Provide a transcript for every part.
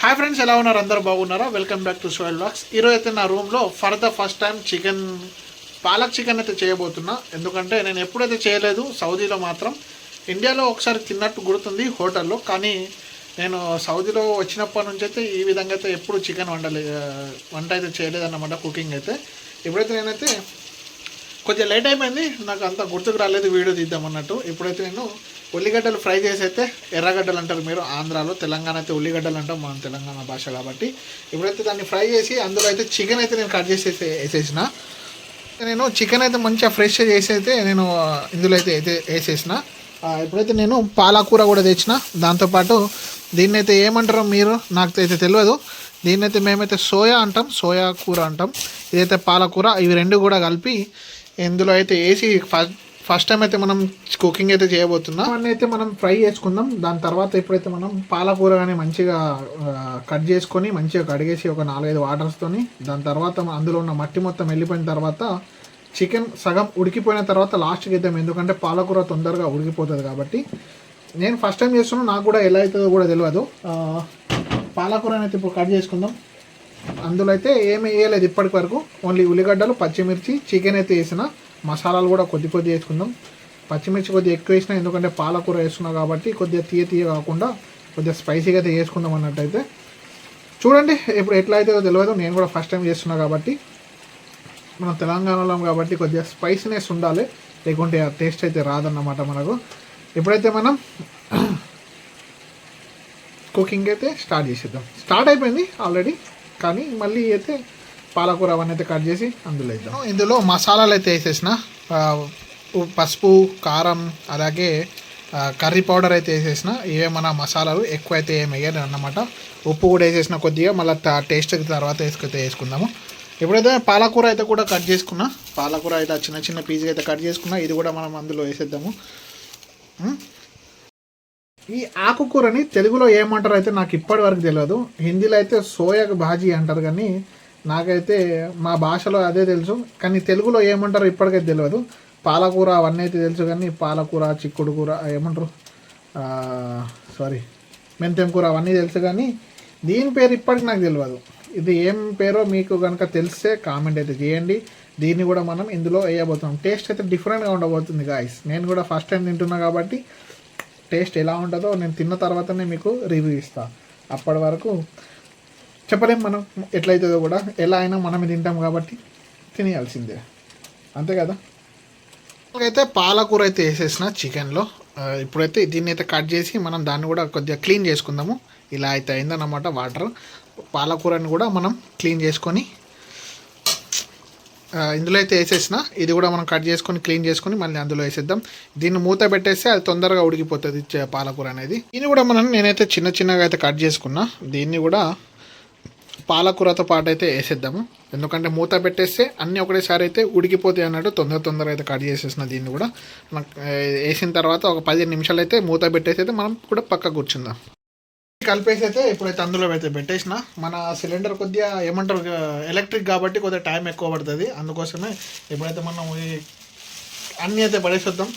Hi friends, ఎలా ఉన్నారు? అందరూ బాగున్నారా? Welcome back to Soyal vlogs. ఈరోజు అయితే నా రూమ్లో for the first time palak chicken అయితే చేయబోతున్నా. ఎందుకంటే నేను ఎప్పుడైతే చేయలేదు సౌదీలో మాత్రం. ఇండియాలో ఒకసారి తిన్నట్టు గుర్తుంది హోటల్లో, కానీ నేను సౌదీలో వచ్చినప్పటి నుంచి అయితే ఈ విధంగా అయితే ఎప్పుడు చికెన్ వంట అయితే చేయలేదన్నమాట, కుకింగ్ అయితే. ఇప్పుడైతే నేనైతే కొంచెం లేట్ అయిపోయింది, నాకు అంత గుర్తుకు రాలేదు వీడియో తీద్దామన్నట్టు. ఇప్పుడైతే నేను ఉల్లిగడ్డలు ఫ్రై చేసి అయితే, ఎర్రగడ్డలు అంటారు మీరు ఆంధ్రాలో, తెలంగాణ అయితే ఉల్లిగడ్డలు అంటాం మనం తెలంగాణ భాష కాబట్టి. ఇప్పుడైతే దాన్ని ఫ్రై చేసి అందులో అయితే చికెన్ అయితే నేను కట్ చేసి వేసేసిన. నేను చికెన్ అయితే మంచిగా ఫ్రెష్ చేసి అయితే నేను ఇందులో అయితే వేసేసిన. ఇప్పుడైతే నేను పాలకూర కూడా తెచ్చిన. దాంతోపాటు దీన్ని అయితే ఏమంటారో మీరు, నాకు అయితే తెలియదు. దీన్నైతే మేమైతే సోయా అంటాం, సోయా కూర అంటాం. ఇదైతే పాలకూర. ఇవి రెండు కూడా కలిపి ఇందులో అయితే వేసి ఫస్ట్ టైం అయితే మనం కుకింగ్ అయితే చేయబోతున్నాం. అవన్నీ అయితే మనం ఫ్రై చేసుకుందాం. దాని తర్వాత ఇప్పుడైతే మనం పాలకూర కానీ మంచిగా కట్ చేసుకొని మంచిగా కడిగేసి ఒక 4-5 వాటర్స్తోని, దాని తర్వాత అందులో ఉన్న మట్టి మొత్తం వెళ్ళిపోయిన తర్వాత చికెన్ సగం ఉడికిపోయిన తర్వాత లాస్ట్కి వేద్దాం. ఎందుకంటే పాలకూర తొందరగా ఉడికిపోతుంది కాబట్టి. నేను ఫస్ట్ టైం చేస్తున్నాను, నాకు కూడా ఎలా అవుతుందో కూడా తెలియదు. పాలకూరని అయితే ఇప్పుడు కట్ చేసుకుందాం. అందులో అయితే ఏమి వేయలేదు ఇప్పటి వరకు, ఓన్లీ ఉల్లిగడ్డలు, పచ్చిమిర్చి, చికెన్ అయితే వేసిన. మసాలాలు కూడా కొద్ది వేసుకుందాం. పచ్చిమిర్చి కొద్దిగా ఎక్కువ వేసినా, ఎందుకంటే పాలకూర వేస్తున్నాం కాబట్టి కొద్దిగా తీయ కాకుండా కొద్దిగా స్పైసీగా అయితే వేసుకుందాం అన్నట్టయితే. చూడండి ఇప్పుడు ఎట్లా అవుతుందో తెలియదు, నేను కూడా ఫస్ట్ టైం చేస్తున్నా కాబట్టి. మనం తెలంగాణలో కాబట్టి కొద్దిగా స్పైసీనెస్ ఉండాలి, లేకుంటే ఆ టేస్ట్ అయితే రాదన్నమాట మనకు. ఇప్పుడైతే మనం కుకింగ్ అయితే స్టార్ట్ చేసేద్దాం. స్టార్ట్ అయిపోయింది ఆల్రెడీ, కానీ మళ్ళీ అయితే పాలకూర అవన్నీ అయితే కట్ చేసి అందులో వేద్దాం. ఇందులో మసాలాలు అయితే వేసేసిన. పసుపు, కారం, అలాగే కర్రీ పౌడర్ అయితే వేసేసిన. ఇవే మన మసాలాలు, ఎక్కువ అయితే ఏం వేయలేదు అన్నమాట. ఉప్పు కూడా వేసేసిన కొద్దిగా, మళ్ళీ టేస్ట్ తర్వాత వేసుకుందాము. ఇప్పుడైతే పాలకూర అయితే కూడా కట్ చేసుకున్నా. పాలకూర అయితే చిన్న చిన్న పీస్గా అయితే కట్ చేసుకున్నా. ఇది కూడా మనం అందులో వేసేద్దాము. ఈ ఆకుకూరని తెలుగులో ఏమంటారు అయితే నాకు ఇప్పటి వరకు తెలియదు. హిందీలో అయితే సోయా బాజీ అంటారు, కానీ నాకైతే మా భాషలో అదే తెలుసు, కానీ తెలుగులో ఏమంటారో ఇప్పటికైతే తెలియదు. పాలకూర అవన్నీ అయితే తెలుసు, కానీ పాలకూర, చిక్కుడు కూర ఏమంటారు, మెంతెం కూర అవన్నీ తెలుసు, కానీ దీని పేరు ఇప్పటికి నాకు తెలియదు. ఇది ఏం పేరో మీకు కనుక తెలిస్తే కామెంట్ అయితే చేయండి. దీన్ని కూడా మనం ఇందులో వేయబోతున్నాం. టేస్ట్ అయితే డిఫరెంట్గా ఉండబోతుంది గాయస్. నేను కూడా ఫస్ట్ టైం తింటున్నా కాబట్టి టేస్ట్ ఎలా ఉంటుందో నేను తిన్న తర్వాతనే మీకు రివ్యూ ఇస్తాను. అప్పటి వరకు చెప్పలేం మనం ఎట్లయితుందో కూడా. ఎలా అయినా మనమే తింటాం కాబట్టి తినేయాల్సిందే, అంతే కదా. అయితే పాలకూర అయితే వేసేసిన చికెన్లో. ఇప్పుడైతే దీన్ని అయితే కట్ చేసి మనం దాన్ని కూడా కొద్దిగా క్లీన్ చేసుకుందాము. ఇలా అయితే అయిందన్నమాట వాటర్. పాలకూరని కూడా మనం క్లీన్ చేసుకొని ఇందులో అయితే వేసేసిన. ఇది కూడా మనం కట్ చేసుకొని క్లీన్ చేసుకొని మళ్ళీ అందులో వేసేద్దాం. దీన్ని మూత పెట్టేస్తే అది తొందరగా ఉడికిపోతుంది పాలకూర అనేది. దీన్ని కూడా నేనైతే చిన్నగా అయితే కట్ చేసుకున్నా. దీన్ని కూడా పాలకూరతో పాటు అయితే వేసేద్దాము. ఎందుకంటే మూత పెట్టేస్తే అన్నీ ఒకటేసారి అయితే ఉడికిపోతాయి అన్నట్టు తొందరగా అయితే కట్ చేసేసిన. దీన్ని కూడా వేసిన తర్వాత ఒక 15 నిమిషాలు అయితే మూత పెట్టేసి అయితే మనం కూడా పక్క కూర్చుందాం. కలిపేసి అయితే ఇప్పుడైతే అందులో అయితే పెట్టేసిన. మన సిలిండర్ కొద్దిగా ఏమంటారు ఎలక్ట్రిక్ కాబట్టి కొద్దిగా టైం ఎక్కువ పడుతుంది. అందుకోసమే ఇప్పుడైతే మనం అన్నీ అయితే పడేసేద్దాం.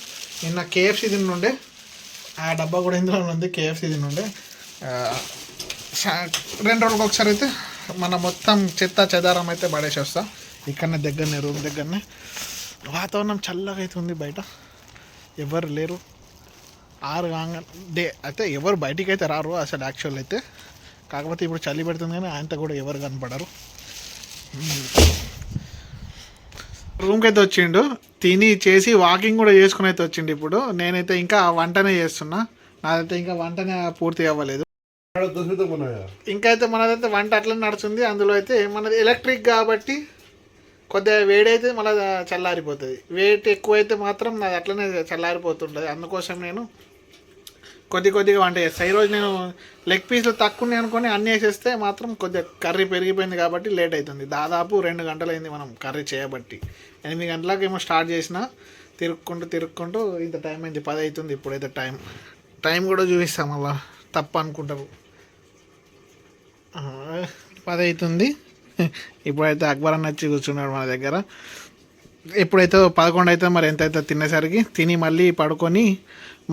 నిన్న KFC తిన్నుండే, ఆ డబ్బా కూడా ఇందులో ఉంది. KFC తిన్నుండే 2 రోజులకు ఒకసారి అయితే మన మొత్తం చెత్త చెదారం అయితే పడేసి వస్తా. ఇక్కడనే దగ్గరనే, రూమ్ దగ్గరనే. వాతావరణం చల్లగా అయితే ఉంది, బయట ఎవరు లేరు. 6 డే అయితే ఎవరు బయటికి అయితే రారు అసలు యాక్చువల్ అయితే. కాకపోతే ఇప్పుడు చలి పెడుతుంది, కానీ ఆయనతో కూడా ఎవరు కనపడరు. రూమ్కి అయితే వచ్చిండు, తిని చేసి వాకింగ్ కూడా చేసుకుని అయితే వచ్చిండు. ఇప్పుడు నేనైతే ఇంకా వంటనే చేస్తున్నా. నాదైతే ఇంకా వంటనే పూర్తి అవ్వలేదు. ఇంకా అయితే మనదైతే వంట అట్లా నడుస్తుంది. అందులో అయితే మనది ఎలక్ట్రిక్ కాబట్టి కొద్దిగా వేడి అయితే మళ్ళీ చల్లారిపోతుంది. వెయిట్ ఎక్కువైతే మాత్రం నాది అట్లనే చల్లారిపోతుంటుంది. అందుకోసం నేను కొద్దిగా వంట చేస్తాను. ఈరోజు నేను లెగ్ పీసులు తక్కువ అనుకొని అన్నీ వేసేస్తే మాత్రం కొద్దిగా కర్రీ పెరిగిపోయింది కాబట్టి లేట్ అవుతుంది. దాదాపు 2 గంటలు అయింది మనం కర్రీ చేయబట్టి. 8 గంటలకు ఏమో స్టార్ట్ చేసిన, తిరుక్కుంటూ ఇంత టైం అయింది. 10 అవుతుంది ఇప్పుడైతే. టైం కూడా చూపిస్తాం, అలా తప్ప అనుకుంటారు. 10 అవుతుంది. ఇప్పుడైతే అక్బర్ అన్న వచ్చి కూర్చున్నాడు మన దగ్గర. ఎప్పుడైతే 11 అయితే మరి ఎంత అయితే తినేసరికి తిని మళ్ళీ పడుకొని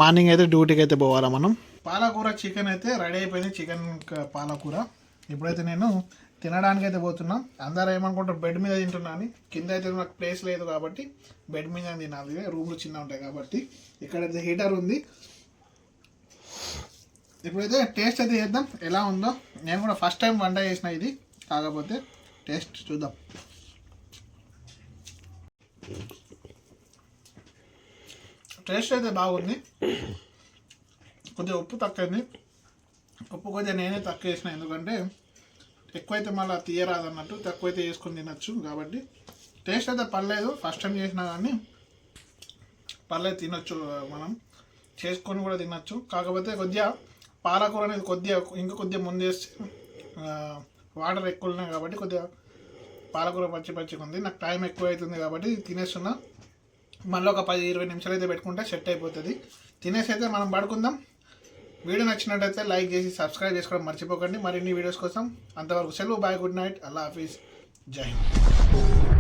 మార్నింగ్ అయితే డ్యూటీకి అయితే పోవాలా మనం. పాలకూర చికెన్ అయితే రెడీ అయిపోయింది. చికెన్ పాలకూర ఇప్పుడైతే నేను తినడానికి అయితే పోతున్నా. అందరూ ఏమనుకుంటారు బెడ్ మీద తింటున్నా అని. కింద అయితే నాకు ప్లేస్ లేదు కాబట్టి బెడ్ మీద తినాలి, రూమ్లు చిన్న ఉంటాయి కాబట్టి. ఇక్కడైతే హీటర్ ఉంది. ఇప్పుడైతే టేస్ట్ అయితే చేద్దాం ఎలా ఉందో. నేను కూడా ఫస్ట్ టైం వంట చేసిన ఇది, కాకపోతే టేస్ట్ చూద్దాం. టేస్ట్ అయితే బాగుంది. కొద్దిగా ఉప్పు తక్కువైంది. ఉప్పు కొద్దిగా నేనే తక్కువ వేసిన, ఎందుకంటే ఎక్కువైతే మళ్ళీ తీయరాదు అన్నట్టు, తక్కువైతే వేసుకొని తినచ్చు కాబట్టి. టేస్ట్ అయితే పర్లేదు, ఫస్ట్ టైం చేసినా కానీ పర్లేదు, తినొచ్చు, మనం చేసుకొని కూడా తినచ్చు. కాకపోతే కొద్దిగా పాలకూర అనేది కొద్దిగా ఇంకా కొద్దిగా ముందు వేస్తే వాటర్ ఎక్కువ ఉన్నాయి కాబట్టి కొద్దిగా పాలకూర పచ్చిగా ఉంది. నాకు టైం ఎక్కువ అవుతుంది కాబట్టి తినేస్తున్నా. మళ్ళీ ఒక 10-20 నిమిషాలు అయితే పెట్టుకుంటే సెట్ అయిపోతుంది. తినేసి అయితే మనం పడుకుందాం. వీడియో నచ్చినట్టయితే లైక్ చేసి సబ్స్క్రైబ్ చేసుకోవడం మర్చిపోకండి. మరిన్ని వీడియోస్ కోసం. అంతవరకు సెలవు, బాయ్, గుడ్ నైట్, అల్లా హాఫీజ్, జై హింద్.